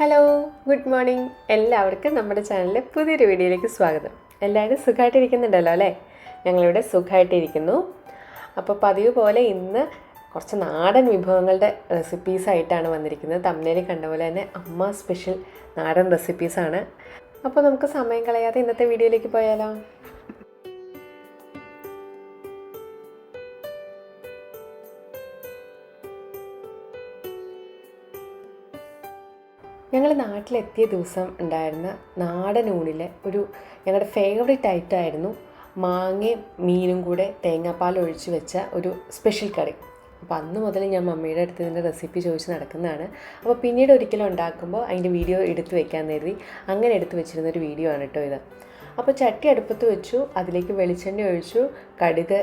Hello, good morning. എല്ലാവർക്കും നമ്മുടെ ചാനലിലെ പുതിയൊരു വീഡിയോയിലേക്ക് സ്വാഗതം. എല്ലാവരും സുഖമായിട്ടിരിക്കുന്നുണ്ടല്ലോ അല്ലേ? ഞങ്ങളിവിടെ സുഖമായിട്ടിരിക്കുന്നു. അപ്പോൾ പതിവ് പോലെ ഇന്ന് കുറച്ച് നാടൻ വിഭവങ്ങളുടെ റെസിപ്പീസായിട്ടാണ് വന്നിരിക്കുന്നത്. തമ്മിലിൽ കണ്ട പോലെ തന്നെ അമ്മ സ്പെഷ്യൽ നാടൻ റെസിപ്പീസാണ്. അപ്പോൾ നമുക്ക് സമയം കളയാതെ ഇന്നത്തെ വീഡിയോയിലേക്ക് പോയാലോ? ഞങ്ങൾ നാട്ടിലെത്തിയ ദിവസം ഉണ്ടായിരുന്ന നാടൻ ഊണിലെ ഞങ്ങളുടെ ഫേവറേറ്റ് ഐറ്റമായിരുന്നു മാങ്ങയും മീനും കൂടെ തേങ്ങാപ്പാൽ ഒഴിച്ച് വെച്ച ഒരു സ്പെഷ്യൽ കറി. അപ്പോൾ അന്ന് മുതൽ ഞാൻ മമ്മിയുടെ അടുത്ത് ഇതിൻ്റെ റെസിപ്പി ചോദിച്ച് നടക്കുന്നതാണ്. അപ്പോൾ പിന്നീട് ഒരിക്കലും ഉണ്ടാക്കുമ്പോൾ അതിൻ്റെ വീഡിയോ എടുത്ത് വെക്കാൻ കരുതി അങ്ങനെ എടുത്ത് വെച്ചിരുന്നൊരു വീഡിയോ ആണ് കേട്ടോ ഇത്. അപ്പോൾ ചട്ടി അടുപ്പത്ത് വെച്ചു, അതിലേക്ക് വെളിച്ചെണ്ണ ഒഴിച്ചു, കടുക്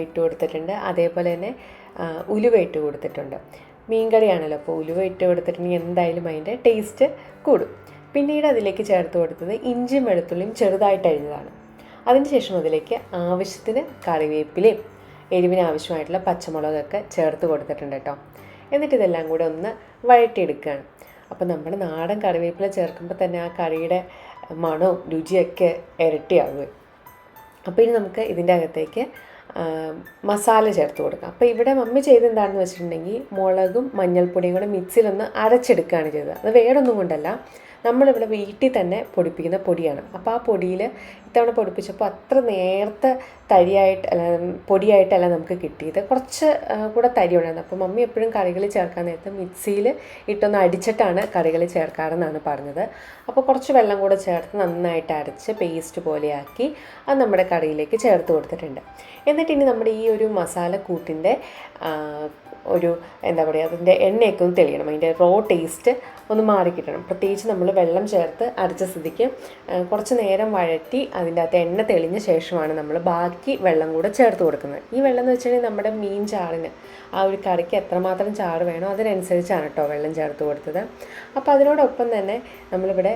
ഇട്ട് കൊടുത്തിട്ടുണ്ട്, അതേപോലെ തന്നെ ഉലുവ ഇട്ട് കൊടുത്തിട്ടുണ്ട്. മീൻകറിയാണല്ലോ, അപ്പോൾ ഉലുവ ഇട്ട് കൊടുത്തിട്ടുണ്ടെങ്കിൽ എന്തായാലും അതിൻ്റെ ടേസ്റ്റ് കൂടും. പിന്നീട് അതിലേക്ക് ചേർത്ത് കൊടുത്തത് ഇഞ്ചിയും വെളുത്തുള്ളിയും ചെറുതായിട്ട് അരിഞ്ഞതാണ്. അതിനുശേഷം അതിലേക്ക് ആവശ്യത്തിന് കറിവേപ്പിലയും എരിവിന് ആവശ്യമായിട്ടുള്ള പച്ചമുളകൊക്കെ ചേർത്ത് കൊടുത്തിട്ടുണ്ട് കേട്ടോ. എന്നിട്ട് ഇതെല്ലാം കൂടെ ഒന്ന് വഴറ്റിയെടുക്കുകയാണ്. അപ്പോൾ നമ്മുടെ നാടൻ കറിവേപ്പില ചേർക്കുമ്പോൾ തന്നെ ആ കറിയുടെ മണവും രുചിയൊക്കെ ഇരട്ടിയാകും. അപ്പോൾ ഇനി നമുക്ക് ഇതിൻ്റെ അകത്തേക്ക് മസാല ചേർത്ത് കൊടുക്കാം. അപ്പോൾ ഇവിടെ മമ്മി ചെയ്തെന്താണെന്ന് വെച്ചിട്ടുണ്ടെങ്കിൽ മുളകും മഞ്ഞൾപ്പൊടിയും കൂടെ മിക്സിയിലൊന്ന് അരച്ചെടുക്കുകയാണ് ചെയ്തത്. അത് വേറൊന്നും കൊണ്ടല്ല, നമ്മളിവിടെ വീട്ടിൽ തന്നെ പൊടിപ്പിക്കുന്ന പൊടിയാണ്. അപ്പോൾ ആ പൊടിയിൽ ഇത്തവണ പൊടിപ്പിച്ചപ്പോൾ അത്ര നേർത്ത പൊടിയായിട്ടല്ല നമുക്ക് കിട്ടിയത്, കുറച്ച് കൂടെ തരി ഉണ്ടായിരുന്നു. അപ്പോൾ മമ്മി എപ്പോഴും കറികളിൽ ചേർക്കാൻ നേരത്തെ മിക്സിയിൽ ഇട്ടൊന്ന് അടിച്ചിട്ടാണ് കറികളിൽ ചേർക്കാറെന്നാണ് പറഞ്ഞത്. അപ്പോൾ കുറച്ച് വെള്ളം കൂടെ ചേർത്ത് നന്നായിട്ട് അരച്ച് പേസ്റ്റ് പോലെയാക്കി അത് നമ്മുടെ കറിയിലേക്ക് ചേർത്ത് കൊടുത്തിട്ടുണ്ട്. എന്നിട്ട് ഇനി നമ്മുടെ ഈ ഒരു മസാലക്കൂട്ടിൻ്റെ എന്താ പറയുക, അതിൻ്റെ എണ്ണയൊക്കെ ഒന്ന് തെളിയണം, അതിൻ്റെ റോ ടേസ്റ്റ് ഒന്ന് മാറിക്കിട്ടണം. പ്രത്യേകിച്ച് നമ്മൾ വെള്ളം ചേർത്ത് അരച്ച സ്ഥിതിക്ക് കുറച്ച് നേരം വഴറ്റി അതിൻ്റെ അകത്ത് എണ്ണ തെളിഞ്ഞ ശേഷമാണ് നമ്മൾ ബാക്കി വെള്ളം കൂടെ ചേർത്ത് കൊടുക്കുന്നത്. ഈ വെള്ളം എന്ന് വെച്ചിട്ടുണ്ടെങ്കിൽ നമ്മുടെ മീൻ ചാറിന് ആ ഒരു കറിക്ക് എത്രമാത്രം ചാറ് വേണോ അതിനനുസരിച്ചാണ് കേട്ടോ വെള്ളം ചേർത്ത് കൊടുത്തത്. അപ്പോൾ അതിനോടൊപ്പം തന്നെ നമ്മളിവിടെ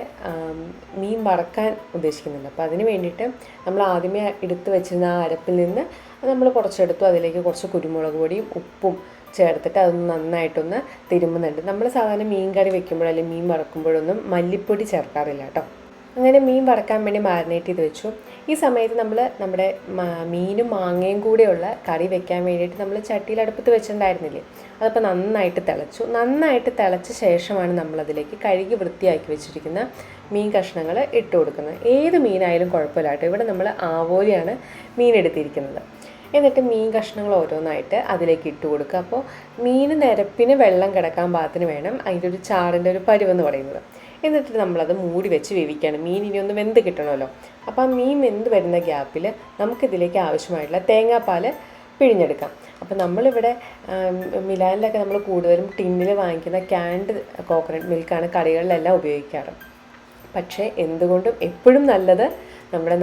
മീൻ വറക്കാൻ ഉദ്ദേശിക്കുന്നുണ്ട്. അപ്പോൾ അതിന് വേണ്ടിയിട്ട് നമ്മൾ ആദ്യമേ എടുത്ത് വെച്ചിരുന്ന ആ അരപ്പിൽ നിന്ന് നമ്മൾ കുറച്ചെടുത്തു, അതിലേക്ക് കുറച്ച് കുരുമുളക് പൊടിയും ഉപ്പും ചേർത്തിട്ട് അതൊന്ന് നന്നായിട്ടൊന്ന് തിരുമുന്നുണ്ട്. നമ്മൾ സാധാരണ മീൻ കറി വെക്കുമ്പോൾ അല്ലെങ്കിൽ മീൻ വറക്കുമ്പോഴൊന്നും മല്ലിപ്പൊടി ചേർക്കാറില്ല കേട്ടോ. അങ്ങനെ മീൻ വറക്കാൻ വേണ്ടി മാരിനേറ്റ് ചെയ്ത് വെച്ചു. ഈ സമയത്ത് നമ്മുടെ മീനും മാങ്ങയും കൂടെയുള്ള കറി വെക്കാൻ വേണ്ടിയിട്ട് നമ്മൾ ചട്ടിയിൽ അടുപ്പത്ത് വെച്ചിട്ടുണ്ടായിരുന്നില്ലേ, അതപ്പോൾ നന്നായിട്ട് തിളച്ച ശേഷമാണ് നമ്മളതിലേക്ക് കഴുകി വൃത്തിയാക്കി വെച്ചിരിക്കുന്ന മീൻ കഷ്ണങ്ങൾ ഇട്ട് കൊടുക്കുന്നത്. ഏത് മീനായാലും കുഴപ്പമില്ല കേട്ടോ. ഇവിടെ നമ്മൾ ആവോലിയാണ് മീൻ എടുത്തിരിക്കുന്നത്. എന്നിട്ട് മീൻ കഷ്ണങ്ങൾ ഓരോന്നായിട്ട് അതിലേക്ക് ഇട്ട് കൊടുക്കുക. അപ്പോൾ മീൻ നിരപ്പിന് വെള്ളം കിടക്കാൻ പാകത്തിന് വേണം അതിൻ്റെ ഒരു ചാറിൻ്റെ ഒരു പരുവെന്ന് പറയുന്നത്. എന്നിട്ട് നമ്മളത് മൂടി വെച്ച് വേവിക്കുകയാണ്. മീൻ ഇനി ഒന്ന് വെന്ത് കിട്ടണമല്ലോ. അപ്പോൾ ആ മീൻ വെന്ത് വരുന്ന ഗ്യാപ്പിൽ നമുക്കിതിലേക്ക് ആവശ്യമായിട്ടുള്ള തേങ്ങാപ്പാൽ പിഴിഞ്ഞെടുക്കാം. അപ്പോൾ നമ്മളിവിടെ മിലാനിലൊക്കെ നമ്മൾ കൂടുതലും ടിന്നിൽ വാങ്ങിക്കുന്ന ക്യാൻഡ് കോക്കനട്ട് മിൽക്കാണ് കറികളിലെല്ലാം ഉപയോഗിക്കാറ്. പക്ഷേ എന്തുകൊണ്ടും എപ്പോഴും നല്ലത് നമ്മുടെ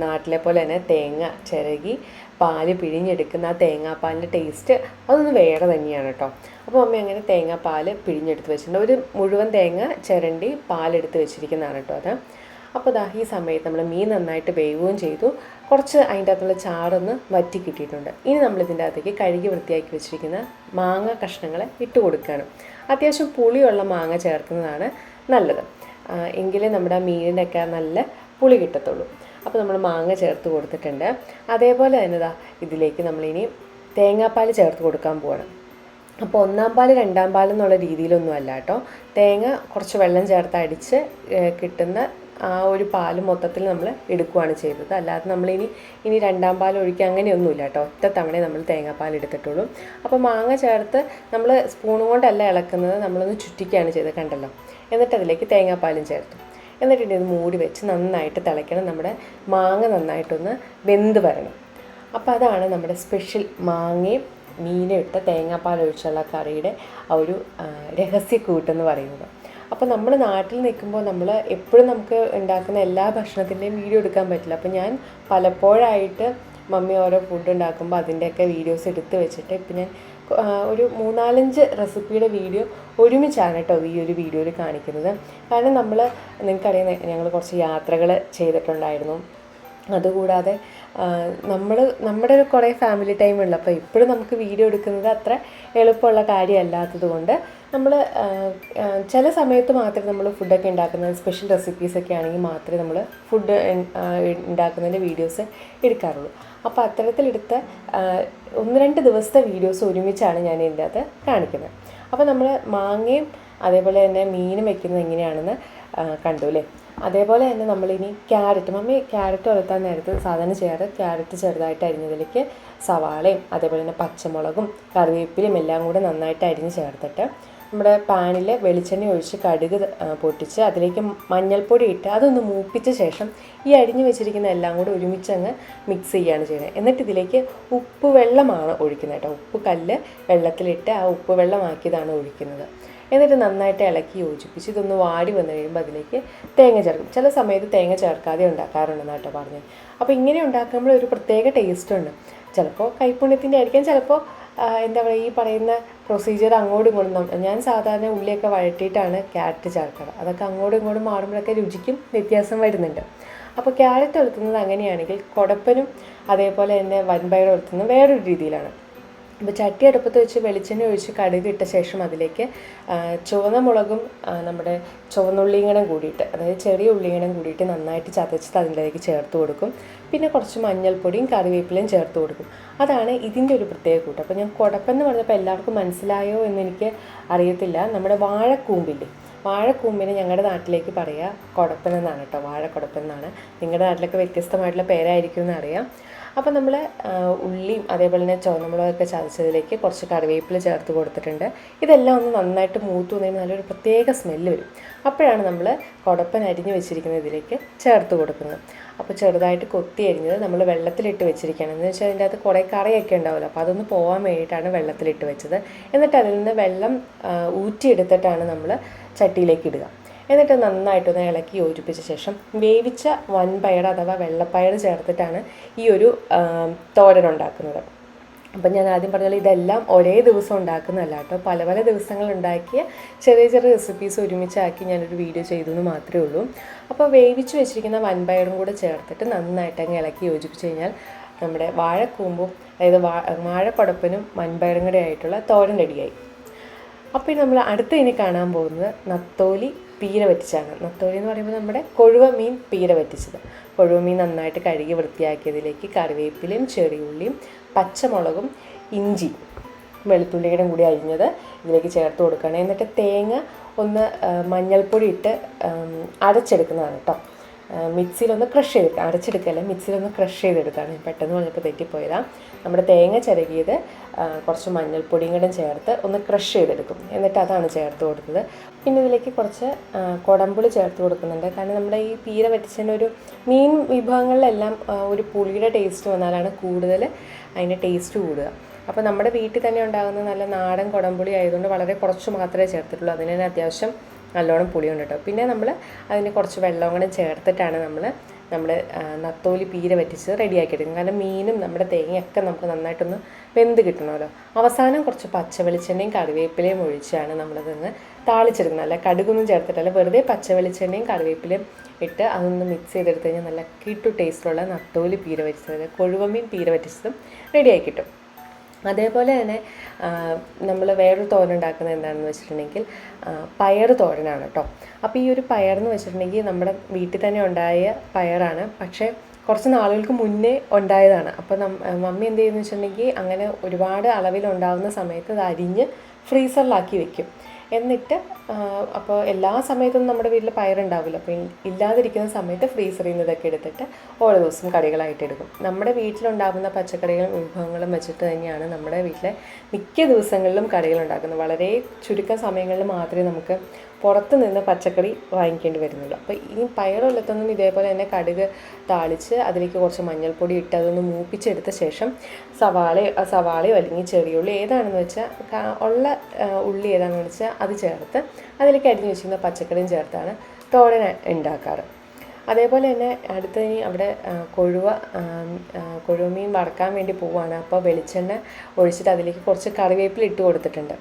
നാട്ടിലെ പോലെ തന്നെ തേങ്ങ ചിരകി പാല് പിഴിഞ്ഞെടുക്കുന്ന ആ തേങ്ങാപ്പാലിൻ്റെ ടേസ്റ്റ് അതൊന്ന് വേറെ തന്നെയാണ് കേട്ടോ. അപ്പോൾ അമ്മ അങ്ങനെ തേങ്ങാപ്പാൽ പിഴിഞ്ഞെടുത്ത് വെച്ചിട്ടുണ്ട്. ഒരു മുഴുവൻ തേങ്ങ ചിരണ്ടി പാലെടുത്ത് വെച്ചിരിക്കുന്നതാണ് കേട്ടോ അത്. അപ്പോൾ ഈ സമയത്ത് നമ്മൾ മീൻ നന്നായിട്ട് വേവുകയും ചെയ്തു, കുറച്ച് അതിൻ്റെ അകത്തുള്ള ചാറൊന്ന് വറ്റി കിട്ടിയിട്ടുണ്ട്. ഇനി നമ്മളിതിൻ്റെ അകത്തേക്ക് കഴുകി വൃത്തിയാക്കി വെച്ചിരിക്കുന്ന മാങ്ങ കഷ്ണങ്ങൾ ഇട്ട് കൊടുക്കുകയാണ്. അത്യാവശ്യം പുളിയുള്ള മാങ്ങ ചേർക്കുന്നതാണ് നല്ലത്, എങ്കിലേ നമ്മുടെ മീനിനൊക്കെ നല്ല പുളി കിട്ടത്തുള്ളൂ. അപ്പോൾ നമ്മൾ മാങ്ങ ചേർത്ത് കൊടുത്തിട്ടുണ്ട്. അതേപോലെ തന്നെ ഇതിലേക്ക് നമ്മളിനി തേങ്ങാപ്പാൽ ചേർത്ത് കൊടുക്കാൻ പോവാണ്. അപ്പോൾ 1-ാം പാൽ 2-ാം പാൽ എന്നുള്ള രീതിയിലൊന്നും അല്ല കേട്ടോ. തേങ്ങ കുറച്ച് വെള്ളം ചേർത്ത് അടിച്ച് കിട്ടുന്ന ആ ഒരു പാൽ മൊത്തത്തിൽ നമ്മൾ എടുക്കുകയാണ് ചെയ്തത്. അല്ലാതെ നമ്മളിനി 2-ാം പാൽ ഒഴിക്കുക അങ്ങനെയൊന്നുമില്ല കേട്ടോ. ഒറ്റ തവണ നമ്മൾ തേങ്ങാപ്പാൽ എടുത്തിട്ടുള്ളൂ. അപ്പോൾ മാങ്ങ ചേർത്ത് നമ്മൾ സ്പൂൺ കൊണ്ടല്ല ഇളക്കുന്നത്, നമ്മളൊന്ന് ചുറ്റിക്കുകയാണ് ചെയ്തത്, കണ്ടല്ലോ. എന്നിട്ട് അതിലേക്ക് തേങ്ങാപ്പാലും ചേർത്തു. എന്നിട്ട് ഇത് മൂടി വെച്ച് നന്നായിട്ട് തിളയ്ക്കണം. നമ്മുടെ മാങ്ങ നന്നായിട്ടൊന്ന് വെന്ത് വരണം. അപ്പോൾ അതാണ് നമ്മുടെ സ്പെഷ്യൽ മാങ്ങയും മീനും ഇട്ട തേങ്ങാപ്പാൽ ഒഴിച്ചുള്ള കറിയുടെ ആ ഒരു രഹസ്യക്കൂട്ടെന്ന് പറയുന്നത്. അപ്പോൾ നമ്മൾ നാട്ടിൽ നിൽക്കുമ്പോൾ നമ്മൾ എപ്പോഴും നമുക്ക് ഉണ്ടാക്കുന്ന എല്ലാ ഭക്ഷണത്തിൻ്റെയും വീഡിയോ എടുക്കാൻ പറ്റില്ല. അപ്പോൾ ഞാൻ പലപ്പോഴായിട്ട് മമ്മി ഓരോ ഫുഡ് ഉണ്ടാക്കുമ്പോൾ അതിൻ്റെയൊക്കെ വീഡിയോസ് എടുത്ത് വെച്ചിട്ട് ഇപ്പം ഞാൻ ഒരു 3-4 റെസിപ്പിയുടെ വീഡിയോ ഒരുമിച്ചാണ് കേട്ടോ ഈ ഒരു വീഡിയോയിൽ കാണിക്കുന്നത്. കാരണം നിങ്ങൾക്കറിയാം, ഞങ്ങൾ കുറച്ച് യാത്രകൾ ചെയ്തിട്ടുണ്ടായിരുന്നു. അതുകൂടാതെ നമ്മുടെ കുറേ ഫാമിലി ടൈം ഉള്ളപ്പോൾ ഇപ്പോഴും നമുക്ക് വീഡിയോ എടുക്കുന്നത് അത്ര എളുപ്പമുള്ള കാര്യമല്ലാത്തത് കൊണ്ട് നമ്മൾ ചില സമയത്ത് മാത്രമേ നമ്മൾ ഫുഡൊക്കെ ഉണ്ടാക്കുന്നത് സ്പെഷ്യൽ റെസിപ്പീസൊക്കെ ആണെങ്കിൽ മാത്രമേ നമ്മൾ ഫുഡ് ഉണ്ടാക്കുന്നതിൻ്റെ വീഡിയോസ് എടുക്കാറുള്ളൂ. അപ്പോൾ അത്തരത്തിലെടുത്ത 1-2 ദിവസത്തെ വീഡിയോസ് ഒരുമിച്ചാണ് ഞാൻ ഇതിൻ്റെ അകത്ത് കാണിക്കുന്നത്. അപ്പോൾ നമ്മൾ മാങ്ങയും അതേപോലെ തന്നെ മീനും വെക്കുന്നത് എങ്ങനെയാണെന്ന് കണ്ടു അല്ലേ. അതേപോലെ തന്നെ നമ്മളിനി ക്യാരറ്റ്, മമ്മി ക്യാരറ്റ് വളർത്താൻ നേരത്ത് സാധാരണ ചെയ്യാറ് ക്യാരറ്റ് ചെറുതായിട്ട് അരിഞ്ഞതിലേക്ക് സവാളയും അതേപോലെ തന്നെ പച്ചമുളകും കറിവേപ്പിലയും എല്ലാം കൂടെ നന്നായിട്ട് അരിഞ്ഞ് ചേർത്തിട്ട് നമ്മുടെ പാനിൽ വെളിച്ചെണ്ണ ഒഴിച്ച് കടുക് പൊട്ടിച്ച് അതിലേക്ക് മഞ്ഞൾപ്പൊടി ഇട്ട് അതൊന്ന് മൂപ്പിച്ച ശേഷം ഈ അരിഞ്ഞ് വെച്ചിരിക്കുന്ന എല്ലാം കൂടെ ഒരുമിച്ച് അങ്ങ് മിക്സ് ചെയ്യുകയാണ് ചെയ്യുന്നത്. എന്നിട്ട് ഇതിലേക്ക് ഉപ്പ് വെള്ളമാണ് ഒഴിക്കുന്നത് കേട്ടോ. ഉപ്പ് കല്ല് വെള്ളത്തിലിട്ട് ആ ഉപ്പ് വെള്ളമാക്കിയതാണ് ഒഴിക്കുന്നത്. എന്നിട്ട് നന്നായിട്ട് ഇളക്കി യോജിപ്പിച്ച് ഇതൊന്ന് വാടി വന്നു കഴിയുമ്പോൾ അതിലേക്ക് തേങ്ങ ചേർക്കും. ചില സമയത്ത് തേങ്ങ ചേർക്കാതെ ഉണ്ടാക്കാറുണ്ടെന്ന് കേട്ടോ പറഞ്ഞത്. അപ്പോൾ ഇങ്ങനെ ഉണ്ടാക്കുമ്പോൾ ഒരു പ്രത്യേക ടേസ്റ്റുണ്ട്. ചിലപ്പോൾ കൈപ്പുണ്യത്തിൻ്റെ ആയിരിക്കാം, ചിലപ്പോൾ എന്താ പറയുക ഈ പറയുന്ന പ്രൊസീജിയർ അങ്ങോട്ടും ഇങ്ങോട്ടും. ഞാൻ സാധാരണ ഉള്ളിയൊക്കെ വഴറ്റിയിട്ടാണ് ക്യാരറ്റ് ചേർക്കാറ്. അതൊക്കെ അങ്ങോട്ടും ഇങ്ങോട്ടും മാറുമ്പോഴൊക്കെ രുചിക്കും വ്യത്യാസം വരുന്നുണ്ട്. അപ്പോൾ ക്യാരറ്റ് വളർത്തുന്നത് അങ്ങനെയാണെങ്കിൽ കുടപ്പനും അതേപോലെ തന്നെ വൻപയർ വളർത്തുന്നത് വേറൊരു രീതിയിലാണ്. അപ്പോൾ ചട്ടി അടുപ്പത്ത് വെച്ച് വെളിച്ചെണ്ണ ഒഴിച്ച് കടുക് ഇട്ട ശേഷം അതിലേക്ക് ചുവന്ന മുളകും നമ്മുടെ ചുവന്നുള്ളിയും കൂടിയിട്ട്, അതായത് ചെറിയ ഉള്ളിയും കൂടിയിട്ട് നന്നായിട്ട് ചതച്ചിട്ട് അതിലേക്ക് ചേർത്ത് കൊടുക്കും. പിന്നെ കുറച്ച് മഞ്ഞൾപ്പൊടിയും കറിവേപ്പിലയും ചേർത്ത് കൊടുക്കും. അതാണ് ഇതിൻ്റെ ഒരു പ്രത്യേക കൂട്ട്. അപ്പോൾ ഞാൻ കുടപ്പെന്ന് പറഞ്ഞപ്പോൾ എല്ലാവർക്കും മനസ്സിലായോ എന്നെനിക്ക് അറിയത്തില്ല. നമ്മുടെ വാഴക്കൂമ്പിന് ഞങ്ങളുടെ നാട്ടിലേക്ക് പറയുക കുടപ്പൻ എന്നാണ് കേട്ടോ. വാഴക്കുടപ്പൻ എന്നാണ്. നിങ്ങളുടെ നാട്ടിലൊക്കെ വ്യത്യസ്തമായിട്ടുള്ള പേരായിരിക്കും എന്നറിയാം. അപ്പോൾ നമ്മൾ ഉള്ളിയും അതേപോലെ തന്നെ ചുവന്നമുളകൊക്കെ ചതച്ചതിലേക്ക് കുറച്ച് കറിവേപ്പില ചേർത്ത് കൊടുത്തിട്ടുണ്ട്. ഇതെല്ലാം ഒന്ന് നന്നായിട്ട് മൂത്ത് വന്നതിന് നല്ലൊരു പ്രത്യേക സ്മെല്ല് വരും. അപ്പോഴാണ് നമ്മൾ കുടപ്പൻ അരിഞ്ഞ് വെച്ചിരിക്കുന്നത് ഇതിലേക്ക് ചേർത്ത് കൊടുക്കുന്നത്. അപ്പോൾ ചെറുതായിട്ട് കൊത്തി അരിഞ്ഞത് നമ്മൾ വെള്ളത്തിലിട്ട് വെച്ചിരിക്കുകയാണ്. എന്ന് വെച്ചാൽ അതിൻ്റെ അകത്ത് കുറേ കറിയൊക്കെ ഉണ്ടാവുമല്ലോ, അപ്പോൾ അതൊന്ന് പോകാൻ വേണ്ടിയിട്ടാണ് വെള്ളത്തിലിട്ട് വെച്ചത്. എന്നിട്ട് അതിൽ നിന്ന് വെള്ളം ഊറ്റിയെടുത്തിട്ടാണ് നമ്മൾ ചട്ടിയിലേക്ക് ഇടുക. എന്നിട്ട് നന്നായിട്ടൊന്ന് ഇളക്കി യോജിപ്പിച്ച ശേഷം വേവിച്ച വൻപയർ അഥവാ വെള്ളപ്പയർ ചേർത്തിട്ടാണ് ഈ ഒരു തോരൻ ഉണ്ടാക്കുന്നത്. അപ്പം ഞാൻ ആദ്യം പറഞ്ഞാൽ ഇതെല്ലാം ഒരേ ദിവസം ഉണ്ടാക്കുന്നതല്ല കേട്ടോ. പല പല ദിവസങ്ങൾ ഉണ്ടാക്കിയ ചെറിയ ചെറിയ റെസിപ്പീസ് ഒരുമിച്ചാക്കി ഞാനൊരു വീഡിയോ ചെയ്തു എന്ന് മാത്രമേ ഉള്ളൂ. അപ്പോൾ വേവിച്ച് വെച്ചിരിക്കുന്ന വൻപയറും കൂടെ ചേർത്തിട്ട് നന്നായിട്ട് അങ്ങ് ഇളക്കി യോജിപ്പിച്ച് കഴിഞ്ഞാൽ നമ്മുടെ വാഴക്കൂമ്പും അതായത് വാഴക്കുടപ്പനും വൻപയറും കൂടെ ആയിട്ടുള്ള തോരൻ റെഡിയായി. അപ്പോൾ നമ്മൾ അടുത്ത് ഇനി കാണാൻ പോകുന്നത് നത്തോലി പീര വറ്റിച്ചാണ്. നത്തോലി എന്ന് പറയുമ്പോൾ നമ്മുടെ കൊഴുവ മീൻ പീര വറ്റിച്ചത്. കൊഴുവ മീൻ നന്നായിട്ട് കഴുകി വൃത്തിയാക്കിയതിലേക്ക് കറിവേപ്പിലയും ചെറിയുള്ളിയും പച്ചമുളകും ഇഞ്ചി വെളുത്തുള്ളിയുടെ കൂടി അരിഞ്ഞത് ഇതിലേക്ക് ചേർത്ത് കൊടുക്കണം. എന്നിട്ട് തേങ്ങ ഒന്ന് മഞ്ഞൾപ്പൊടി ഇട്ട് അരച്ചെടുക്കുന്നതാണ് കേട്ടോ. മിക്സിയിലൊന്ന് ക്രഷ് ചെയ്തെടുക്കുക, അരച്ചെടുക്കല്ല, മിക്സിയിലൊന്ന് ക്രഷ് ചെയ്തെടുക്കുകയാണ്. പെട്ടെന്ന് പറഞ്ഞപ്പോൾ തെറ്റിപ്പോയതാണ്. നമ്മുടെ തേങ്ങ ചിരകിയത് കുറച്ച് മഞ്ഞൾപ്പൊടിയും കൂടെ ചേർത്ത് ഒന്ന് ക്രഷ് ചെയ്തെടുക്കും. എന്നിട്ട് അതാണ് ചേർത്ത് കൊടുത്തത്. പിന്നെ ഇതിലേക്ക് കുറച്ച് കുടംപുളി ചേർത്ത് കൊടുക്കുന്നുണ്ട്. കാരണം നമ്മുടെ ഈ പീര വറ്റിച്ചതിന് ഒരു മീൻ വിഭവങ്ങളിലെല്ലാം ഒരു പുളിയുടെ ടേസ്റ്റ് വന്നാലാണ് കൂടുതൽ അതിൻ്റെ ടേസ്റ്റ് കൂടുക. അപ്പോൾ നമ്മുടെ വീട്ടിൽ തന്നെ ഉണ്ടാകുന്ന നല്ല നാടൻ കുടംപുളി ആയതുകൊണ്ട് വളരെ കുറച്ച് മാത്രമേ ചേർത്തിട്ടുള്ളൂ. അതിന് തന്നെ അത്യാവശ്യം നല്ലോണം പുളിയുണ്ട് കേട്ടോ. പിന്നെ നമ്മൾ അതിന് കുറച്ച് വെള്ളം കൂടെ ചേർത്തിട്ടാണ് നമ്മുടെ നത്തോലി പീര വറ്റിച്ച് റെഡിയാക്കി എടുക്കും. കാരണം മീനും നമ്മുടെ തേങ്ങയൊക്കെ നമുക്ക് നന്നായിട്ടൊന്ന് വെന്ത് കിട്ടണമല്ലോ. അവസാനം കുറച്ച് പച്ച വെളിച്ചെണ്ണയും കറിവേപ്പിലയും ഒഴിച്ചാണ് നമ്മളതൊന്ന് താളിച്ചെടുക്കുന്നത്. അല്ല കടുകൊന്നും ചേർത്തിട്ടല്ല, വെറുതെ പച്ച വെളിച്ചെണ്ണയും കറിവേപ്പിലയും ഇട്ട് അതൊന്ന് മിക്സ് ചെയ്തെടുത്ത് കഴിഞ്ഞാൽ നല്ല കിട്ടു ടേസ്റ്റിലുള്ള നത്തോലി പീര വറ്റിച്ചത്, കൊഴുവമീൻ പീര വറ്റിച്ചതും റെഡിയായി കിട്ടും. അതേപോലെ തന്നെ നമ്മൾ വേറൊരു തോരൻ ഉണ്ടാക്കുന്നത് എന്താണെന്ന് വെച്ചിട്ടുണ്ടെങ്കിൽ പയർ തോരനാണ് കേട്ടോ. അപ്പോൾ ഈ ഒരു പയറെന്ന് വെച്ചിട്ടുണ്ടെങ്കിൽ നമ്മുടെ വീട്ടിൽ തന്നെ ഉണ്ടായ പയറാണ്, പക്ഷേ കുറച്ച് നാളുകൾക്ക് മുന്നേ ഉണ്ടായതാണ്. അപ്പോൾ മമ്മി എന്ത് ചെയ്യുന്നത് വെച്ചിട്ടുണ്ടെങ്കിൽ അങ്ങനെ ഒരുപാട് അളവിലുണ്ടാകുന്ന സമയത്ത് അത് അരിഞ്ഞ് ഫ്രീസറിലാക്കി വെക്കും. എന്നിട്ട് അപ്പോൾ എല്ലാ സമയത്തൊന്നും നമ്മുടെ വീട്ടിൽ പയറുണ്ടാവില്ല. അപ്പോൾ ഇല്ലാതിരിക്കുന്ന സമയത്ത് ഫ്രീസറിൽ നിന്ന് ഇതൊക്കെ എടുത്തിട്ട് ഓരോ ദിവസം കറികളായിട്ട് എടുക്കും. നമ്മുടെ വീട്ടിലുണ്ടാകുന്ന പച്ചക്കറികളും വിഭവങ്ങളും വെച്ചിട്ട് തന്നെയാണ് നമ്മുടെ വീട്ടിലെ മിക്ക ദിവസങ്ങളിലും കറികളുണ്ടാക്കുന്നത്. വളരെ ചുരുക്കം സമയങ്ങളിൽ മാത്രമേ നമുക്ക് പുറത്ത് നിന്ന് പച്ചക്കറി വാങ്ങിക്കേണ്ടി വരുന്നുള്ളൂ. അപ്പോൾ ഈ പയറുള്ളത്തൊന്നും ഇതേപോലെ തന്നെ കടുക് താളിച്ച് അതിലേക്ക് കുറച്ച് മഞ്ഞൾപ്പൊടി ഇട്ട് അതൊന്ന് മൂപ്പിച്ചെടുത്ത ശേഷം സവാളയോ അല്ലെങ്കിൽ ചെറിയുള്ളി ഏതാണെന്ന് വെച്ചാൽ ഉള്ള ഉള്ളി ഏതാണെന്ന് വെച്ചാൽ അത് ചേർത്ത് അതിലേക്ക് അരിഞ്ഞ് വെച്ചിരുന്ന പച്ചക്കറിയും ചേർത്താണ് തോരൻ ഉണ്ടാക്കാറ്. അതേപോലെ തന്നെ അടുത്തതിന് അവിടെ കൊഴുവമീൻ വറക്കാൻ വേണ്ടി പോവുകയാണ്. അപ്പോൾ വെളിച്ചെണ്ണ ഒഴിച്ചിട്ട് അതിലേക്ക് കുറച്ച് കറിവേപ്പില ഇട്ട് കൊടുത്തിട്ടുണ്ട്.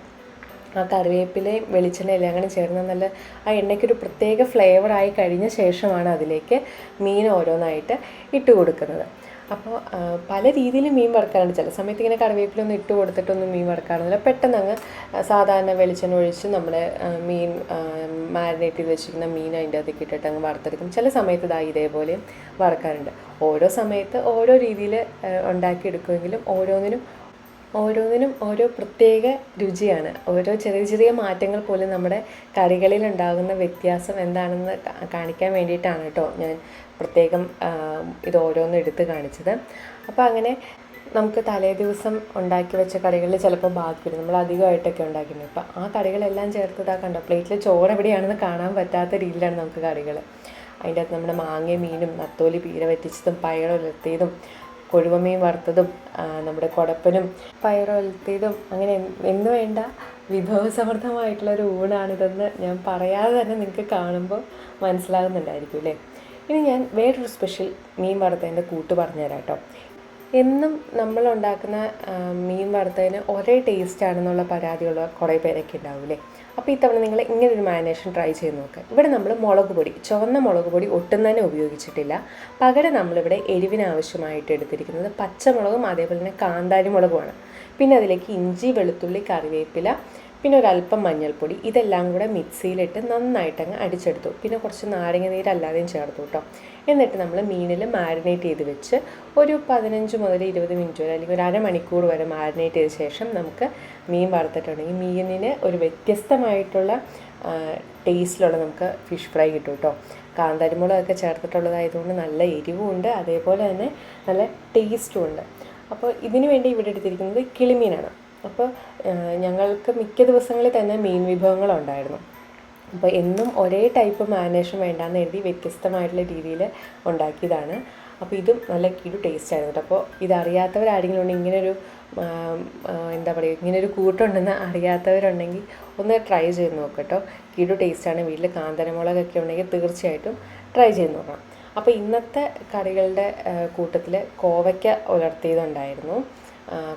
ആ കറിവേപ്പിലയും വെളിച്ചെണ്ണ എല്ലാം അങ്ങനെ ചേർന്ന് നല്ല ആ എണ്ണയ്ക്കൊരു പ്രത്യേക ഫ്ലേവറായി കഴിഞ്ഞ ശേഷമാണ് അതിലേക്ക് മീൻ ഓരോന്നായിട്ട് ഇട്ട് കൊടുക്കുന്നത്. അപ്പോൾ പല രീതിയിൽ മീൻ വറുക്കാറുണ്ട്. ചില സമയത്ത് ഇങ്ങനെ കറിവേപ്പിലൊന്നും ഇട്ട് കൊടുത്തിട്ടൊന്നും മീൻ വറുക്കാറില്ല. പെട്ടെന്ന് അങ്ങ് സാധാരണ വെളിച്ചെണ്ണ ഒഴിച്ച് നമ്മൾ മീൻ മാരിനേറ്റ് ചെയ്ത് വെച്ചിരിക്കുന്ന മീൻ അതിൻ്റെ അകത്തേക്ക് ഇട്ടിട്ട് അങ്ങ് വറുത്തെടുക്കും. ചില സമയത്ത് ഇതേപോലെ വറുക്കാറുണ്ട്. ഓരോ സമയത്ത് ഓരോ രീതിയിൽ ഉണ്ടാക്കിയെടുക്കുമെങ്കിലും ഓരോന്നിനും ഓരോ പ്രത്യേക രുചിയാണ്. ഓരോ ചെറിയ ചെറിയ മാറ്റങ്ങൾ പോലും നമ്മുടെ കറികളിൽ ഉണ്ടാകുന്ന വ്യത്യാസം എന്താണെന്ന് കാണിക്കാൻ വേണ്ടിയിട്ടാണ് കേട്ടോ ഞാൻ പ്രത്യേകം ഇത് ഓരോന്നും എടുത്ത് കാണിച്ചത്. അപ്പോൾ അങ്ങനെ നമുക്ക് തലേ ദിവസം ഉണ്ടാക്കി വെച്ച കറികളിൽ ചിലപ്പോൾ ബാക്കി വരും. നമ്മൾ അധികമായിട്ടൊക്കെ ഉണ്ടാക്കിയിട്ടുണ്ട്. അപ്പോൾ ആ കറികളെല്ലാം ചേർത്ത് കണ്ടോ പ്ലേറ്റിൽ ചോറ് എവിടെയാണെന്ന് കാണാൻ പറ്റാത്ത രീതിയിലാണ് നമുക്ക് കറികൾ. അതിൻ്റെ അകത്ത് നമ്മുടെ മാങ്ങയും മീനും നത്തോലി പീര വറ്റിച്ചതും പയറുലർത്തിയതും കൊഴുവമീൻ വറുത്തതും നമ്മുടെ കുടപ്പനും പയറുലർത്തിയതും അങ്ങനെ എന്ന് വേണ്ട വിഭവസമൃദ്ധമായിട്ടുള്ളൊരു ഊണാണിതെന്ന് ഞാൻ പറയാതെ തന്നെ നിങ്ങൾക്ക് കാണുമ്പോൾ മനസ്സിലാകുന്നുണ്ടായിരിക്കും അല്ലേ. ഇനി ഞാൻ വേറൊരു സ്പെഷ്യൽ മീൻ വറുത്തതിൻ്റെ കൂട്ട് പറഞ്ഞുതരാം കേട്ടോ. എന്നും നമ്മളുണ്ടാക്കുന്ന മീൻ വറുത്തതിന് ഒരേ ടേസ്റ്റാണെന്നുള്ള പരാതിയുള്ള കുറേ പേരൊക്കെ ഉണ്ടാവില്ലേ. അപ്പോൾ ഇത്തവണ നിങ്ങൾ ഇങ്ങനൊരു മാരിനേഷൻ ട്രൈ ചെയ്ത് നോക്കുക. ഇവിടെ നമ്മൾ മുളക് പൊടി, ചുവന്ന മുളക് പൊടി ഒട്ടും തന്നെ ഉപയോഗിച്ചിട്ടില്ല. പകരം നമ്മളിവിടെ എരിവിനാവശ്യമായിട്ട് എടുത്തിരിക്കുന്നത് പച്ചമുളകും അതേപോലെ തന്നെ കാന്താരി മുളകുമാണ്. പിന്നെ അതിലേക്ക് ഇഞ്ചി, വെളുത്തുള്ളി, കറിവേപ്പില, പിന്നെ ഒരല്പം മഞ്ഞൾപ്പൊടി, ഇതെല്ലാം കൂടെ മിക്സിയിലിട്ട് നന്നായിട്ടങ്ങ് അടിച്ചെടുത്തു. പിന്നെ കുറച്ച് നാരങ്ങ നീരല്ലാതെയും ചേർത്തു കേട്ടോ. എന്നിട്ട് നമ്മൾ മീനിൽ മാരിനേറ്റ് ചെയ്ത് വെച്ച് ഒരു 15 മുതൽ 20 മിനിറ്റ് വരെ അല്ലെങ്കിൽ ഒരു അരമണിക്കൂർ വരെ മാരിനേറ്റ് ചെയ്ത ശേഷം നമുക്ക് മീൻ വറുത്തിട്ടുണ്ടെങ്കിൽ മീനിന് ഒരു വ്യത്യസ്തമായിട്ടുള്ള ടേസ്റ്റിലുള്ള നമുക്ക് ഫിഷ് ഫ്രൈ കിട്ടും കേട്ടോ. കാന്താരിമുളകൊക്കെ ചേർത്തിട്ടുള്ളതായതുകൊണ്ട് നല്ല എരിവുമുണ്ട്, അതേപോലെ തന്നെ നല്ല ടേസ്റ്റും ഉണ്ട്. അപ്പോൾ ഇതിനു വേണ്ടി ഇവിടെ എടുത്തിരിക്കുന്നത് കിളിമീനാണ്. അപ്പോൾ ഞങ്ങൾക്ക് മിക്ക ദിവസങ്ങളിൽ തന്നെ മീൻ വിഭവങ്ങളുണ്ടായിരുന്നു. അപ്പോൾ എന്നും ഒരേ ടൈപ്പ് മാരിനേഷൻ വേണ്ടാന്ന് എഴുതി വ്യത്യസ്തമായിട്ടുള്ള രീതിയിൽ ഉണ്ടാക്കിയതാണ്. അപ്പോൾ ഇതും നല്ല കിടു ടേസ്റ്റ് ആയിരുന്നു കേട്ടോ. അപ്പോൾ ഇതറിയാത്തവരാരെങ്കിലും ഉണ്ടെങ്കിൽ ഇങ്ങനൊരു എന്താ പറയുക ഇങ്ങനൊരു കൂട്ടുണ്ടെന്ന് അറിയാത്തവരുണ്ടെങ്കിൽ ഒന്ന് ട്രൈ ചെയ്ത് നോക്കാം കേട്ടോ. കിടു ടേസ്റ്റാണ്. വീട്ടിൽ കാന്താരിമുളകൊക്കെ ഉണ്ടെങ്കിൽ തീർച്ചയായിട്ടും ട്രൈ ചെയ്ത് നോക്കണം. അപ്പോൾ ഇന്നത്തെ കറികളുടെ കൂട്ടത്തിൽ കോവയ്ക്ക ഉലർത്തിയതുണ്ടായിരുന്നു,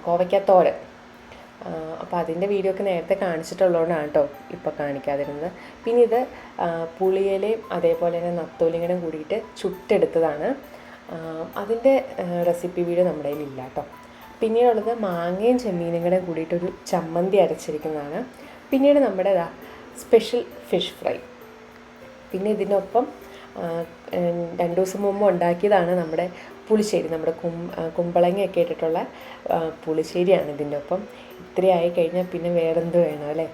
കോവയ്ക്ക തോരൻ. അപ്പോൾ അതിൻ്റെ വീഡിയോ ഒക്കെ നേരത്തെ കാണിച്ചിട്ടുള്ളതുകൊണ്ടാണ് കേട്ടോ ഇപ്പോൾ കാണിക്കാതിരുന്നത്. പിന്നെ ഇത് പുളിയിലയും അതേപോലെ തന്നെ നത്തോലിയും കൂടിയിട്ട് ചുട്ടെടുത്തതാണ്. അതിൻ്റെ റെസിപ്പി വീഡിയോ നമ്മുടെ കയ്യിലില്ല കേട്ടോ. പിന്നീടുള്ളത് മാങ്ങയും ചെമ്മീനും കൂടെ കൂടിയിട്ടൊരു ചമ്മന്തി അരച്ചിരിക്കുന്നതാണ്. പിന്നീട് നമ്മുടെ സ്പെഷ്യൽ ഫിഷ് ഫ്രൈ. പിന്നെ ഇതിനൊപ്പം 2 ദിവസം മുമ്പ് ഉണ്ടാക്കിയതാണ് നമ്മുടെ പുളിശ്ശേരി, നമ്മുടെ കുമ്പളങ്ങയൊക്കെ ഇട്ടിട്ടുള്ള പുളിശ്ശേരിയാണ് ഇതിൻ്റെ ഒപ്പം. ഇത്രയായി കഴിഞ്ഞാൽ പിന്നെ വേറെന്ത് വേണം അല്ലേ.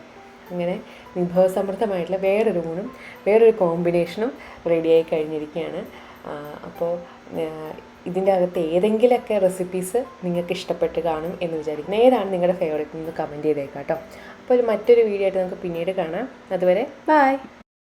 അങ്ങനെ വിഭവസമൃദ്ധമായിട്ടുള്ള വേറൊരു ഊണും വേറൊരു കോമ്പിനേഷനും റെഡിയായി കഴിഞ്ഞിരിക്കുകയാണ്. അപ്പോൾ ഇതിൻ്റെ അകത്ത് ഏതെങ്കിലുമൊക്കെ റെസിപ്പീസ് നിങ്ങൾക്ക് ഇഷ്ടപ്പെട്ട് കാണും എന്ന് വിചാരിക്കുന്നു. ഏതാണ് നിങ്ങളുടെ ഫേവറേറ്റ് എന്ന് കമൻറ്റ് ചെയ്തേക്കാം കേട്ടോ. അപ്പോൾ മറ്റൊരു വീഡിയോ ആയിട്ട് നമുക്ക് പിന്നീട് കാണാം. അതുവരെ ബൈ.